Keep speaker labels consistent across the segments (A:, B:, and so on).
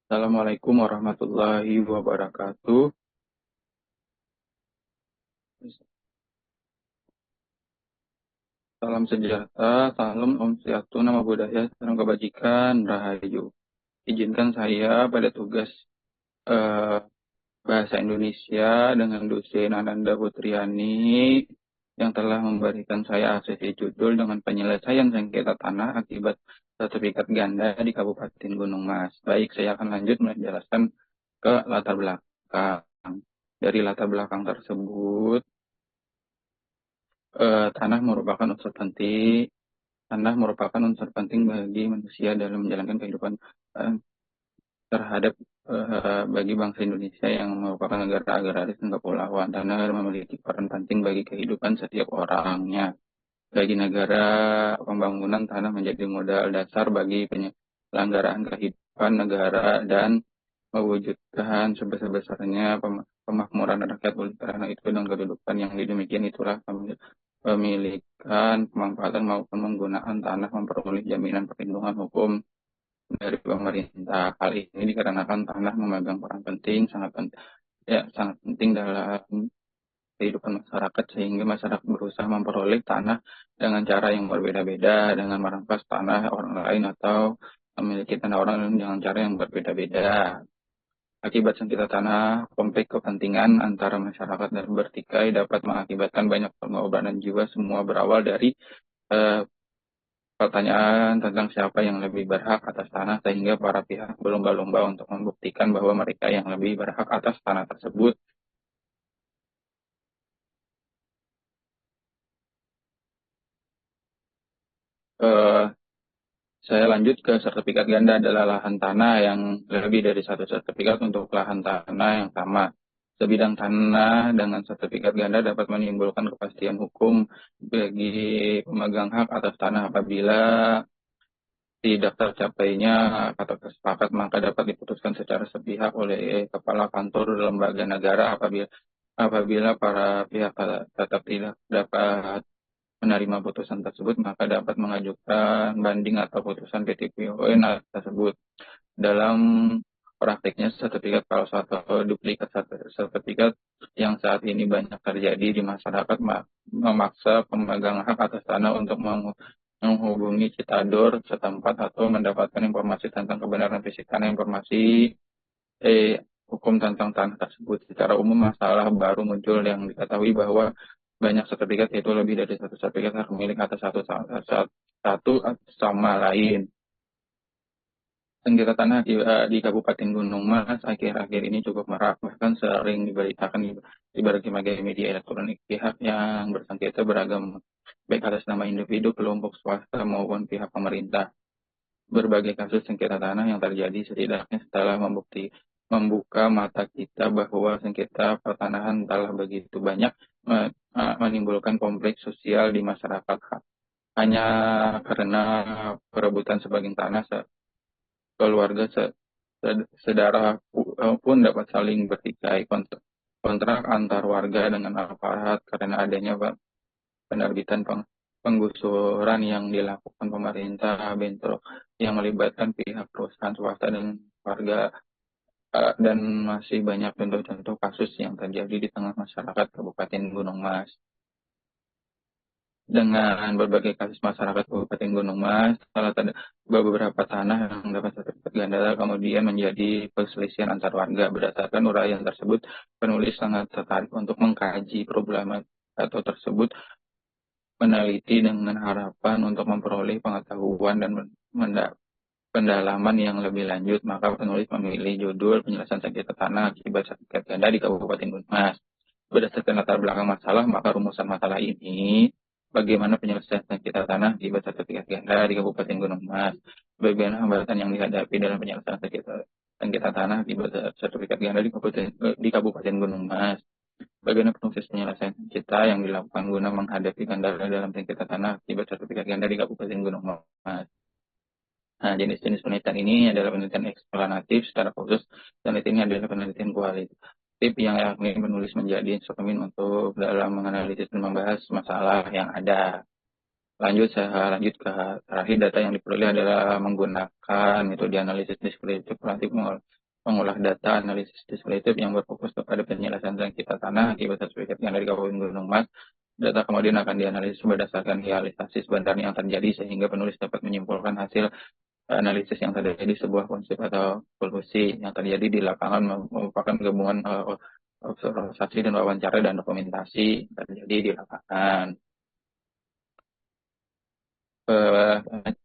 A: Assalamualaikum warahmatullahi wabarakatuh. Salam sejahtera, salam Om Swastiastu, nama budaya, salam kebajikan, rahayu. Izinkan saya pada tugas eh, bahasa Indonesia dengan dosen Ananda Putriani yang telah memberikan saya ACC judul dengan penyelesaian sengketa tanah akibat sertifikat ganda di Kabupaten Gunung Mas. Baik, saya akan lanjut menjelaskan ke latar belakang. Dari latar belakang tersebut, tanah merupakan unsur penting. Tanah merupakan unsur penting bagi manusia dalam menjalankan kehidupan eh, terhadap bagi bangsa Indonesia yang merupakan negara agraris dan kepulauan. Tanah memiliki peran penting bagi kehidupan setiap orangnya. Bagi negara, pembangunan tanah menjadi modal dasar bagi penyelenggaraan kehidupan negara dan mewujudkan sebesar-besarnya pemakmuran rakyat oleh karena itu dan kedudukan yang demikian itulah pemilikan, pemanfaatan maupun penggunaan tanah memperoleh jaminan perlindungan hukum dari pemerintah. Hal ini dikarenakan tanah memegang peran penting, sangat penting dalam kehidupan masyarakat sehingga masyarakat berusaha memperoleh tanah dengan cara yang berbeda-beda dengan merampas tanah orang lain atau memiliki tanah orang lain dengan cara yang berbeda-beda. Akibat sengketa tanah, konflik kepentingan antara masyarakat dan bertikai dapat mengakibatkan banyak pengorbanan jiwa. Semua berawal dari eh, pertanyaan tentang siapa yang lebih berhak atas tanah, sehingga para pihak berlomba-lomba untuk membuktikan bahwa mereka yang lebih berhak atas tanah tersebut. Eh, saya lanjut ke sertifikat ganda adalah lahan tanah yang lebih dari satu sertifikat untuk lahan tanah yang sama. Sebidang tanah dengan sertifikat ganda dapat menimbulkan kepastian hukum bagi pemegang hak atas tanah apabila tidak tercapainya kata sepakat maka dapat diputuskan secara sepihak oleh kepala kantor lembaga negara apabila para pihak tetap tidak dapat menerima putusan tersebut maka dapat mengajukan banding atau putusan PTPON tersebut. Dalam praktiknya sertifikat palsu atau duplikat sertifikat yang saat ini banyak terjadi di masyarakat memaksa pemegang hak atas tanah untuk menghubungi Citador setempat atau mendapatkan informasi tentang kebenaran fisik tanah, informasi hukum tentang tanah tersebut. Secara umum masalah baru muncul yang diketahui bahwa banyak sertifikat yaitu lebih dari satu sertifikat hak milik atas satu sama lain. Sengketa tanah di Kabupaten Gunung Mas akhir-akhir ini cukup marak, bahkan sering diberitakan di berbagai media elektronik. Pihak yang bersengketa beragam, baik atas nama individu, kelompok swasta, maupun pihak pemerintah. Berbagai kasus sengketa tanah yang terjadi setidaknya setelah membuka mata kita bahwa sengketa pertanahan telah begitu banyak menimbulkan konflik sosial di masyarakat. Hanya karena perebutan sebagian tanah, keluarga sedarah pun dapat saling bertikai. Kontrak antar warga dengan aparat karena adanya penerbitan penggusuran yang dilakukan pemerintah bentrok yang melibatkan pihak perusahaan swasta dan warga, dan masih banyak contoh-contoh kasus yang terjadi di tengah masyarakat Kabupaten Gunung Mas. Dengan berbagai kasus masyarakat Kabupaten Gunung Mas, salah satu beberapa tanah yang dapat sertifikat ganda kemudian menjadi perselisihan antar warga. Berdasarkan uraian tersebut, penulis sangat tertarik untuk mengkaji problema atau tersebut, meneliti dengan harapan untuk memperoleh pengetahuan dan pendalaman yang lebih lanjut. Maka penulis memilih judul penyelesaian sengketa tanah akibat sertifikat ganda di Kabupaten Gunung Mas. Berdasarkan latar belakang masalah, maka rumusan masalah ini, bagaimana penyelesaian sengketa tanah di sertifikat ganda di Kabupaten Gunung Mas, bagaimana hambatan yang dihadapi dalam penyelesaian sengketa tanah di sertifikat ganda di Kabupaten Gunung Mas, bagaimana proses penyelesaian sengketa yang dilakukan guna menghadapi kendala dalam sengketa tanah akibat sertifikat ganda di Kabupaten Gunung Mas. Nah, jenis-jenis penelitian ini adalah penelitian eksplanatif secara khusus, penelitian ini adalah penelitian kualitatif yang yakni menulis menjadi instrumen untuk dalam menganalisis dan membahas masalah yang ada. Saya lanjut ke terakhir, data yang diperoleh adalah menggunakan metode analisis deskriptif kualitatif mengolah data analisis deskriptif yang berfokus kepada penjelasan sengketa tanah akibat sertifikat yang dari Kabupaten Gunung Mas. Data kemudian akan dianalisis berdasarkan realisasi sebenarnya yang terjadi sehingga penulis dapat menyimpulkan hasil analisis yang terjadi sebuah konsep atau solusi yang terjadi di lapangan merupakan gabungan observasi dan wawancara dan dokumentasi yang terjadi di lapangan. Eh,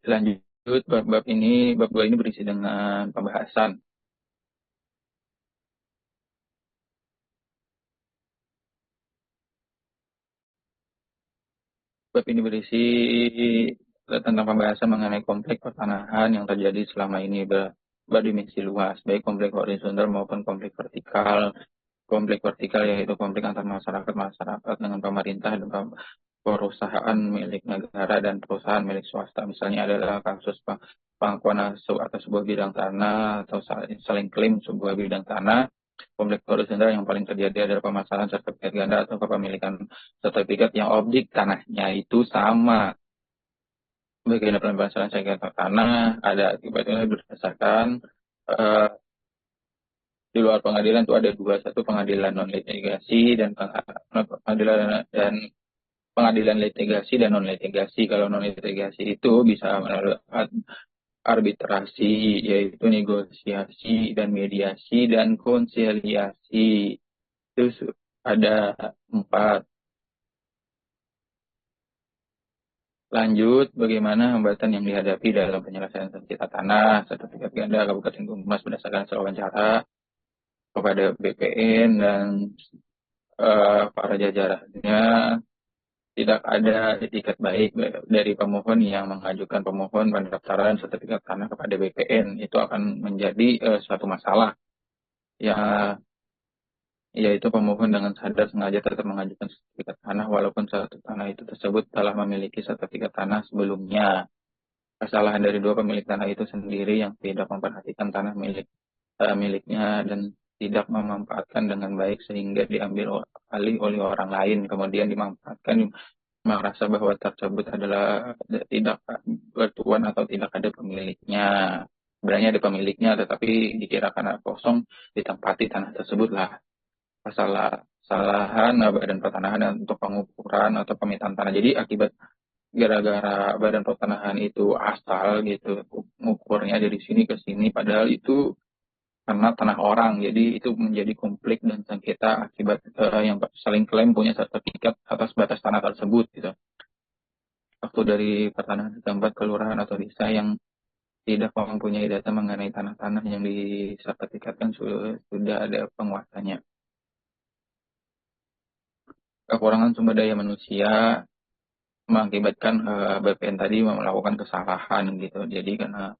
A: Lanjut bab 2 ini berisi dengan pembahasan. Bab ini berisi tentang pembahasan mengenai konflik pertanahan yang terjadi selama ini berdimensi luas, baik konflik horizontal maupun konflik vertikal. Konflik vertikal yaitu konflik antar masyarakat dengan pemerintah dan perusahaan milik negara dan perusahaan milik swasta. Misalnya adalah kasus pengakuan atas sebuah bidang tanah atau saling klaim sebuah bidang tanah. Konflik horizontal yang paling terjadi adalah permasalahan sertifikat ganda atau kepemilikan sertifikat yang objek tanahnya itu sama. Bagaimana permasalahan sengketa tanah ada akibatnya berdasarkan eh, di luar pengadilan itu ada dua, satu pengadilan non litigasi dan pengadilan dan pengadilan litigasi dan non litigasi. Kalau non litigasi itu bisa melalui arbitrasi, yaitu negosiasi dan mediasi dan konsiliasi. Itu ada empat. Lanjut, bagaimana hambatan yang dihadapi dalam penyelesaian sengketa tanah, sertifikat ganda Kabupaten Gunung berdasarkan hasil wawancara kepada BPN dan para jajarannya. Tidak ada etikat baik dari pemohon yang mengajukan pemohon pendaftaran sertifikat tanah kepada BPN. Itu akan menjadi suatu masalah. Ya, yaitu pemohon dengan sadar sengaja tetap mengajukan sertifikat tanah walaupun satu tanah itu tersebut telah memiliki sertifikat tanah sebelumnya. Kesalahan dari dua pemilik tanah itu sendiri yang tidak memperhatikan tanah miliknya dan tidak memanfaatkan dengan baik sehingga diambil alih oleh orang lain kemudian dimanfaatkan, merasa bahwa tersebut adalah tidak bertuan atau tidak ada pemiliknya. Sebenarnya ada pemiliknya, tetapi dikira karena kosong ditempati tanah tersebut lah. Kesalahan badan pertanahan untuk pengukuran atau pemetaan tanah. Jadi akibat gara-gara badan pertanahan itu asal gitu, mengukurnya dari sini ke sini, padahal itu karena tanah orang. Jadi itu menjadi konflik dan sengketa akibat yang saling klaim punya sertifikat atas batas tanah tersebut gitu. Waktu dari pertanahan setempat kelurahan atau desa yang tidak mempunyai data mengenai tanah-tanah yang disertifikatkan sudah ada penguasanya. Kekurangan sumber daya manusia mengakibatkan BPN tadi melakukan kesalahan gitu. Jadi karena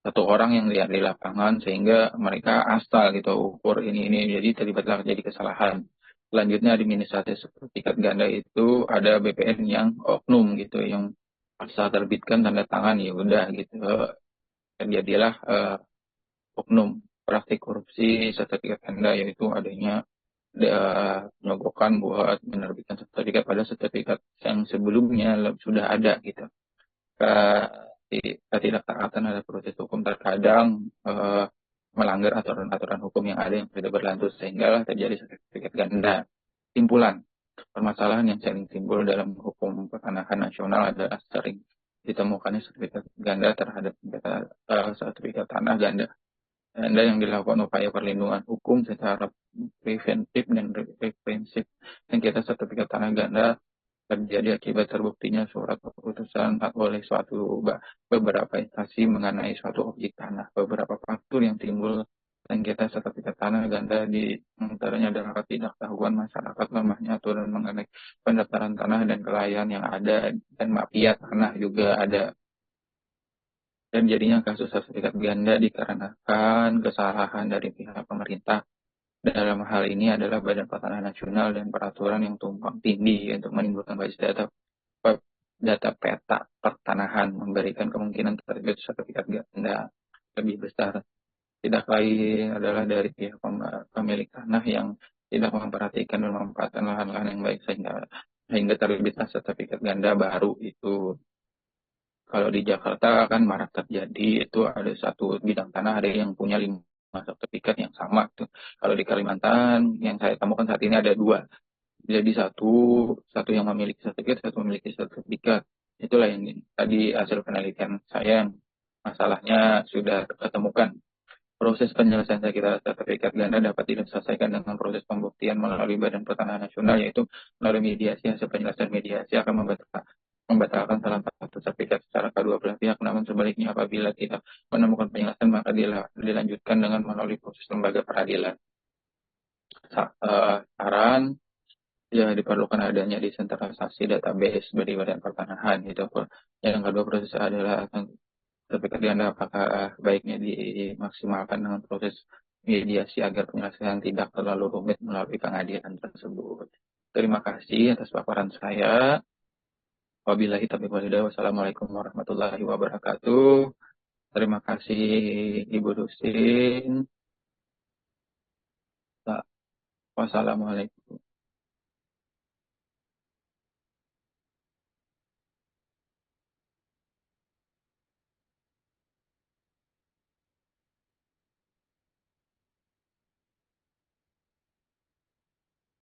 A: satu orang yang lihat di lapangan sehingga mereka asal gitu ukur ini jadi terlibatlah jadi kesalahan. Selanjutnya administrasi sertifikat ganda itu ada BPN yang oknum gitu yang asal terbitkan tanda tangan ya udah gitu. Terjadilah oknum praktik korupsi sertifikat ganda yaitu adanya penyogokan buat menerbitkan sertifikat pada sertifikat yang sebelumnya sudah ada gitu. Ketidaktaatan ada proses hukum terkadang melanggar aturan-aturan hukum yang ada yang tidak berlanjut sehingga terjadi sertifikat ganda. Simpulan, permasalahan yang sering timbul dalam hukum pertanahan nasional adalah sering ditemukannya sertifikat ganda terhadap sertifikat tanah ganda yang dilakukan upaya perlindungan hukum secara preventif dan represif. Sengketa sertifikat tanah ganda terjadi akibat terbuktinya surat keputusan oleh beberapa instansi mengenai suatu objek tanah. Beberapa faktor yang timbul sengketa sertifikat tanah ganda di antaranya adalah ketidaktahuan masyarakat, lemahnya aturan mengenai pendaftaran tanah dan kelayan yang ada, dan mafia tanah juga ada. Dan jadinya kasus sertifikat ganda dikarenakan kesalahan dari pihak pemerintah. Dalam hal ini adalah Badan Pertanahan Nasional dan peraturan yang tumpang tindih untuk menimbulkan basis data peta pertanahan memberikan kemungkinan terbit sertifikat ganda lebih besar. Tidak lain adalah dari pihak pemilik tanah yang tidak memperhatikan dan memanfaatkan lahan-lahan yang baik sehingga terbitlah sertifikat ganda baru itu. Kalau di Jakarta kan marak terjadi itu ada satu bidang tanah ada yang punya 5 sertifikat yang sama tuh. Kalau di Kalimantan yang saya temukan saat ini ada dua. Jadi satu satu yang memiliki sertifikat, satu memiliki sertifikat. Itulah yang tadi hasil penelitian saya. Masalahnya sudah ketemukan. Proses penyelesaian sengketa sertifikat ganda dapat diselesaikan dengan proses pembuktian melalui Badan Pertanahan Nasional, yaitu melalui mediasi. Hasil penyelesaian mediasi akan membatalkan salah satu sertifikat secara kedua belah pihak. Namun sebaliknya, apabila tidak menemukan penyelesaian, maka dilanjutkan dengan melalui proses lembaga peradilan. Saran ya diperlukan adanya desentralisasi database dari Badan Pertanahan gitu. Yang kedua, proses adalah sertifikat ganda apakah baiknya dimaksimalkan dengan proses mediasi agar penyelesaian tidak terlalu rumit melalui pengadilan tersebut. Terima kasih atas paparan saya. Wabillahi taufiq walhidayah. Wassalamualaikum warahmatullahi wabarakatuh. Terima kasih Ibu Rusin. Wassalamualaikum.